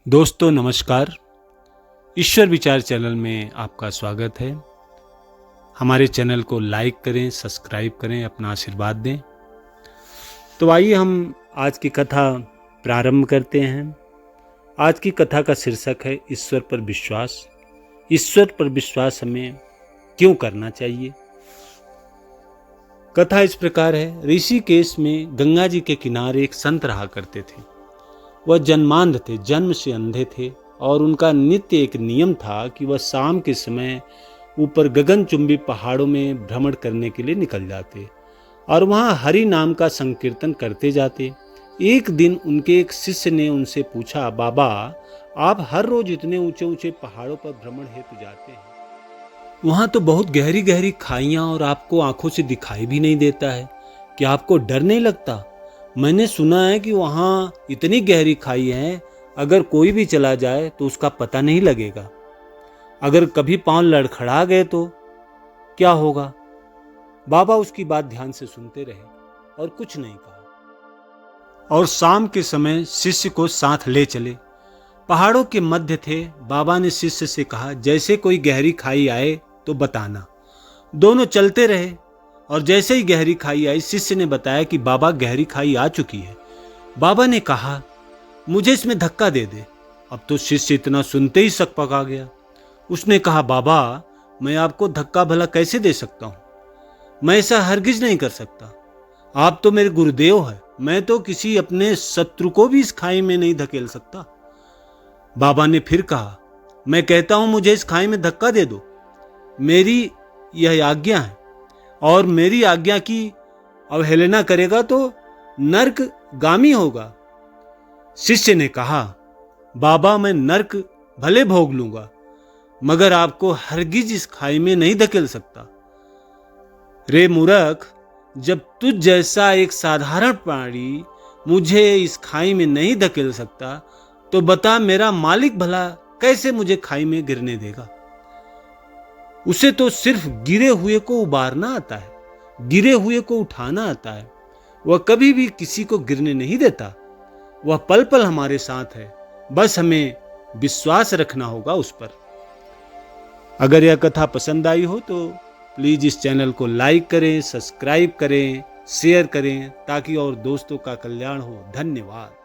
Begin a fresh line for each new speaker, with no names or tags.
दोस्तों नमस्कार। ईश्वर विचार चैनल में आपका स्वागत है। हमारे चैनल को लाइक करें, सब्सक्राइब करें, अपना आशीर्वाद दें। तो आइए हम आज की कथा प्रारंभ करते हैं। आज की कथा का शीर्षक है ईश्वर पर विश्वास। ईश्वर पर विश्वास हमें क्यों करना चाहिए। कथा इस प्रकार है। ऋषिकेश में गंगा जी के किनारे एक संत रहा करते थे। वह जन्मांध थे, जन्म से अंधे थे और उनका नित्य एक नियम था कि वह शाम के समय ऊपर गगनचुंबी पहाड़ों में भ्रमण करने के लिए निकल जाते और वहां हरि नाम का संकीर्तन करते जाते। एक दिन उनके एक शिष्य ने उनसे पूछा, बाबा आप हर रोज इतने ऊंचे ऊंचे पहाड़ों पर भ्रमण हेतु जाते हैं, वहां तो बहुत गहरी गहरी खाइयां और आपको आंखों से दिखाई भी नहीं देता है, क्या आपको डर नहीं लगता? मैंने सुना है कि वहां इतनी गहरी खाई है, अगर कोई भी चला जाए तो उसका पता नहीं लगेगा। अगर कभी पांव लड़खड़ा गए तो क्या होगा? बाबा उसकी बात ध्यान से सुनते रहे और कुछ नहीं कहा और शाम के समय शिष्य को साथ ले चले। पहाड़ों के मध्य थे। बाबा ने शिष्य से कहा, जैसे कोई गहरी खाई आए तो बताना। दोनों चलते रहे और जैसे ही गहरी खाई आई, शिष्य ने बताया कि बाबा गहरी खाई आ चुकी है। बाबा ने कहा, मुझे इसमें धक्का दे दे। अब तो शिष्य इतना सुनते ही सकपका गया। उसने कहा, बाबा मैं आपको धक्का भला कैसे दे सकता हूं? मैं ऐसा हरगिज नहीं कर सकता। आप तो मेरे गुरुदेव हैं। मैं तो किसी अपने शत्रु को भी इस खाई में नहीं धकेल सकता। बाबा ने फिर कहा, मैं कहता हूं मुझे इस खाई में धक्का दे दो। मेरी यह आज्ञा है और मेरी आज्ञा की अवहेलना करेगा तो नर्कगामी होगा। शिष्य ने कहा, बाबा मैं नर्क भले भोग लूंगा मगर आपको हरगिज इस खाई में नहीं धकेल सकता। रे मूर्ख, जब तुझ जैसा एक साधारण प्राणी मुझे इस खाई में नहीं धकेल सकता तो बता मेरा मालिक भला कैसे मुझे खाई में गिरने देगा? उसे तो सिर्फ गिरे हुए को उबारना आता है, गिरे हुए को उठाना आता है। वह कभी भी किसी को गिरने नहीं देता। वह पल पल हमारे साथ है, बस हमें विश्वास रखना होगा उस पर। अगर यह कथा पसंद आई हो तो प्लीज इस चैनल को लाइक करें, सब्सक्राइब करें, शेयर करें ताकि और दोस्तों का कल्याण हो। धन्यवाद।